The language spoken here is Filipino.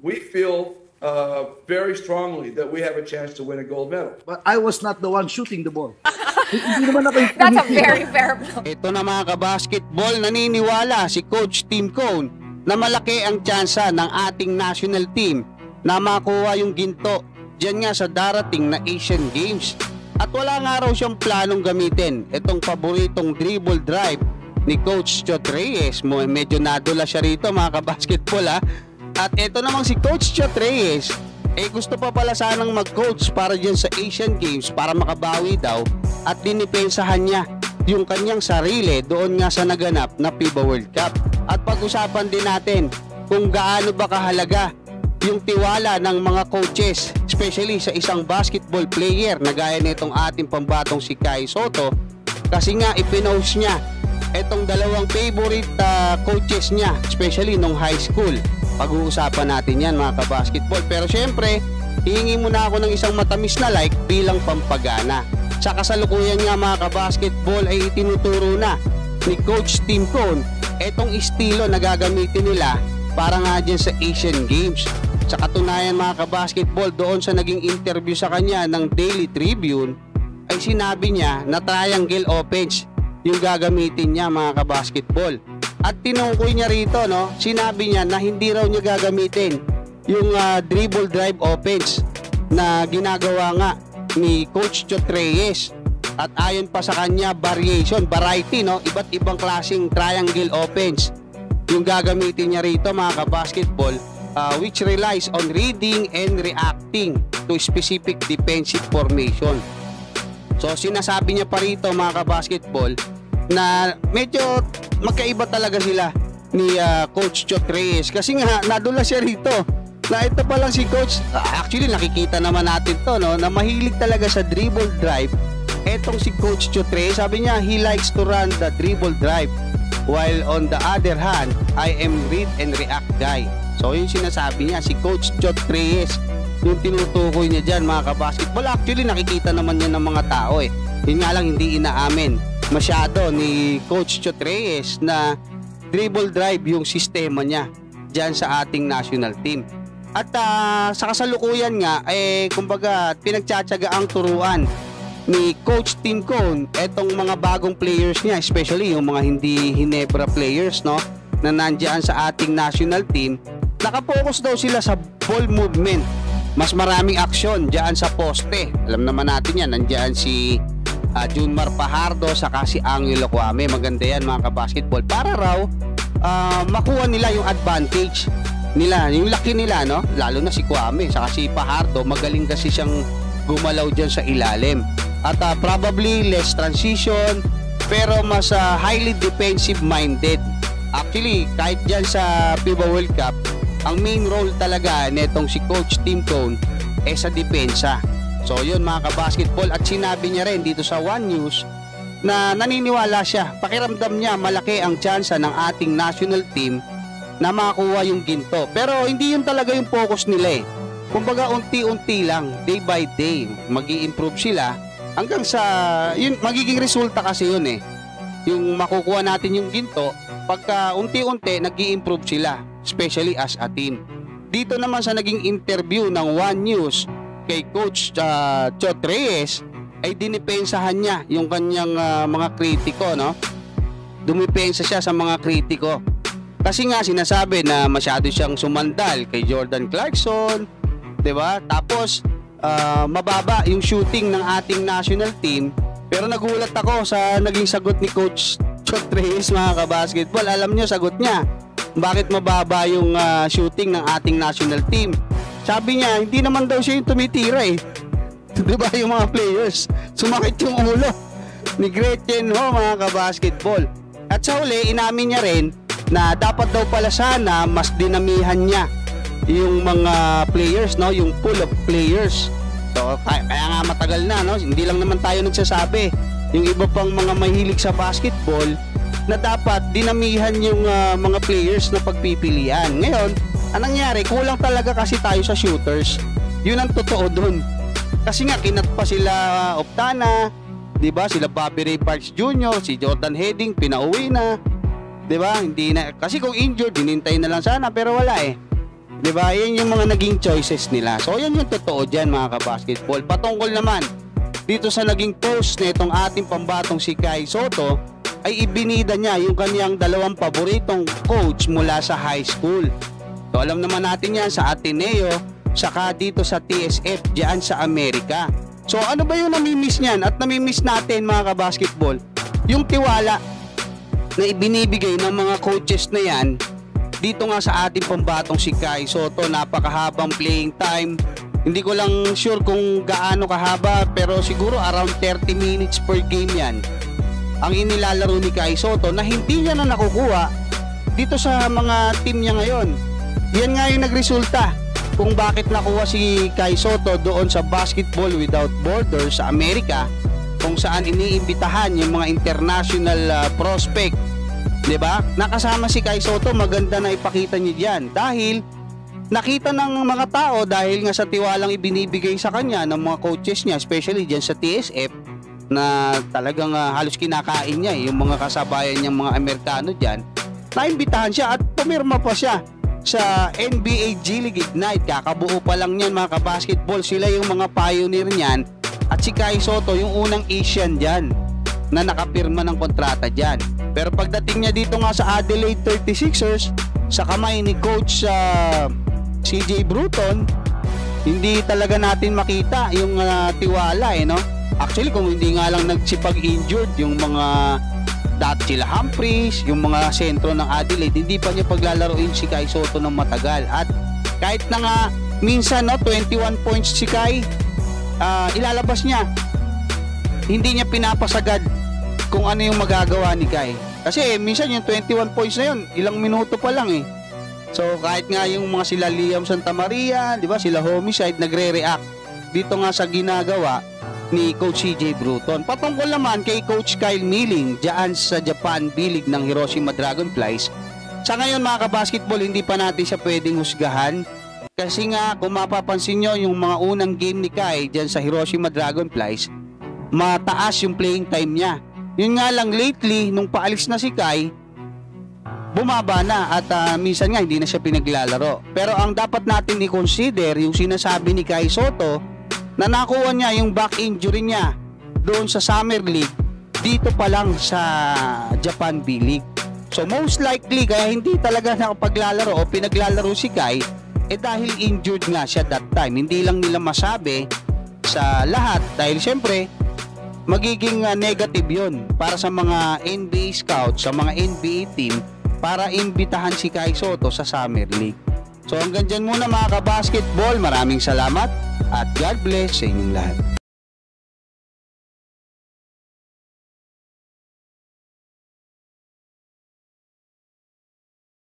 we feel very strongly that we have a chance to win a gold medal. But I was not the one shooting the ball. Hindi naman ako yung That's a pumipili. very fair point. Ito na mga kabasketball, naniniwala si Coach Tim Cone na malaki ang tsansa ng ating national team na makuha yung ginto dyan nga sa darating na Asian Games. At wala nga raw siyang planong gamitin itong paboritong dribble drive ni Coach Chot Reyes. Medyo nadula siya rito mga kabasketball ha. At ito namang si Coach Chot Reyes, gusto pa pala sanang mag-coach para dyan sa Asian Games para makabawi daw at dinipensahan niya yung kanyang sarili doon nga sa naganap na FIBA World Cup. At pag-usapan din natin kung gaano ba kahalaga yung tiwala ng mga coaches, especially sa isang basketball player na gaya nitong ating pambatong si Kai Soto, kasi nga ipinost niya itong dalawang favorite coaches niya, especially nung high school. Pag-uusapan natin yan mga kabasketball. Pero syempre, hihingi muna ako ng isang matamis na like bilang pampagana. Sa kasalukuyan nga mga kabasketball ay itinuturo na ni Coach Tim Cone itong estilo na gagamitin nila para nga dyan sa Asian Games. Sa katunayan mga kabasketball, doon sa naging interview sa kanya ng Daily Tribune ay sinabi niya na triangle offense yung gagamitin niya mga kabasketball. At tinungkoy niya rito, no, sinabi niya na hindi raw niya gagamitin yung dribble drive offense na ginagawa nga ni Coach Chot Reyes. At ayon pa sa kanya, variety, no, iba't ibang klaseng triangle offense yung gagamitin niya rito mga kabasketball, which relies on reading and reacting to specific defensive formation. So sinasabi niya pa rito mga kabasketball na medyo magkaiba talaga sila ni Coach Chot Reyes, kasi nga nadula siya rito na ito pa lang si Coach, actually nakikita naman natin to, no, na mahilig talaga sa dribble drive etong si Coach Chot Reyes. Sabi niya he likes to run the dribble drive, while on the other hand I am read and react guy. So yung sinasabi niya, si Coach Chot Reyes yung tinutukoy niya dyan mga kabasketball. Actually nakikita naman yan ng mga tao yun nga lang hindi inaamin masyado ni Coach Chot Reyes na dribble drive yung sistema niya dyan sa ating national team. At sa kasalukuyan nga kumbaga pinagtsatsaga ang turuan ni Coach Tim Cone etong mga bagong players niya, especially yung mga hindi Hinebra players, no, na nandiyan sa ating national team. Nakapokus daw sila sa ball movement, mas maraming aksyon dyan sa poste. Alam naman natin yan, nandiyan si Junmar Fajardo saka si Angelo Kwame. Maganda yan mga kabasketball para raw makuha nila yung advantage nila, yung laki nila, no? Lalo na si Kwame saka si Fajardo, magaling kasi siyang gumalaw dyan sa ilalim. At probably less transition pero mas highly defensive minded. Actually kahit dyan sa FIBA World Cup, ang main role talaga netong si Coach Tim Cone sa depensa. So yun mga kabasketball, at sinabi niya rin dito sa One News na naniniwala siya, pakiramdam niya malaki ang tsansa ng ating national team na makakuha yung ginto. Pero hindi yun talaga yung focus nila Kumbaga unti-unti lang, day by day, mag-i-improve sila hanggang sa yun, magiging resulta kasi yun yung makukuha natin yung ginto pagka unti-unti nag-i-improve sila, especially as a team. Dito naman sa naging interview ng One News kay Coach Chot Reyes ay dinipensahan niya yung kanyang mga kritiko, no? Dumipensa siya sa mga kritiko. Kasi nga sinasabi na masyado siyang sumandal kay Jordan Clarkson, 'di ba? Tapos mababa yung shooting ng ating national team. Pero nagulat ako sa naging sagot ni Coach Chot Reyes mga kabasketball. Alam niyo sagot niya, bakit mababa yung shooting ng ating national team? Sabi niya, hindi naman daw siya yung tumitira Diba yung mga players? Sumakit yung ulo ni Gretchen Ho mga kabasketball. At sa huli, inamin niya rin na dapat daw pala sana mas dinamihan niya yung mga players, no? Yung pool of players. So, kaya nga matagal na, no? Hindi lang naman tayo nagsasabi. Yung iba pang mga mahilig sa basketball na dapat dinamihan yung mga players na pagpipilian. Ngayon, anong nangyari? Kulang talaga kasi tayo sa shooters. Yun ang totoo dun. Kasi nga kinat pa sila Optana, 'di ba? Sila Bobby Ray Parks Jr., si Jordan Heading pinauwi na. 'Di ba? Hindi na kasi kung injured, hinintay na lang sana pero wala 'Di ba? Yan yung mga naging choices nila. So yan yung totoo diyan mga kabasketball. Patungkol naman dito sa naging post nitong ating pambatong si Kai Sotto, ay ibinida niya yung kaniyang dalawang paboritong coach mula sa high school. So alam naman natin yan sa Ateneo, saka dito sa TSF diyan sa Amerika. So ano ba yung namimiss niyan at namimiss natin mga kabasketball? Yung tiwala na ibinibigay ng mga coaches na yan dito nga sa ating pambatong si Kai Sotto. Napakahabang playing time. Hindi ko lang sure kung gaano kahaba, pero siguro around 30 minutes per game yan ang inilalaro ni Kai Sotto na hindi niya na nakukuha dito sa mga team niya ngayon. Yan nga yung nagresulta kung bakit nakuha si Kai Sotto doon sa Basketball Without Borders sa Amerika, kung saan iniimbitahan yung mga international prospect. 'Di ba? Nakasama si Kai Sotto, maganda na ipakita niya diyan dahil nakita ng mga tao, dahil nga sa tiwalang ibinibigay sa kanya ng mga coaches niya, especially diyan sa TSF, na talagang halos kinakain niya yung mga kasabayan niyang mga Amerikano diyan. Naimbitahan siya at pumirma pa siya sa NBA G League Ignite. Kakabuo pa lang niyan mga kabasketball. Sila yung mga pioneer niyan. At si Kai Sotto yung unang Asian diyan na nakapirma ng kontrata diyan. Pero pagdating niya dito nga sa Adelaide 36ers, sa kamay ni coach CJ Bruton, hindi talaga natin makita yung tiwala no. Actually kung hindi nga lang nagsipag-injured yung mga sila Humphries, yung mga sentro ng Adelaide, hindi pa niya paglalaroin si Kai Sotto ng matagal. At kahit na nga minsan 21 points si Kai, ilalabas niya, hindi niya pinapasagad kung ano yung magagawa ni Kai. Kasi minsan yung 21 points na yun, ilang minuto pa lang eh. So kahit nga yung mga sila Liam Santamaria, di ba, sila Homicide, nagre-react dito nga sa ginagawa ni Coach CJ Bruton. Patungkol naman kay Coach Kyle Milling diyan sa Japan B-League ng Hiroshima Dragonflies, sa ngayon mga kabasketball, hindi pa natin siya pwedeng husgahan kasi nga kung mapapansin nyo yung mga unang game ni Kai diyan sa Hiroshima Dragonflies, mataas yung playing time niya. Yun nga lang lately, nung paalis na si Kai, bumaba na at minsan nga hindi na siya pinaglalaro. Pero ang dapat natin i-consider yung sinasabi ni Kai Sotto na nakuha niya yung back injury niya doon sa Summer League dito pa lang sa Japan B-League. So most likely kaya hindi talaga nakapaglalaro o pinaglalaro si Kai dahil injured nga siya that time. Hindi lang nila masabi sa lahat dahil syempre magiging negative yun para sa mga NBA scouts, sa mga NBA team, para imbitahan si Kai Sotto sa Summer League. So hanggang dyan muna mga kabasketball, maraming salamat at God bless sa inyong lahat.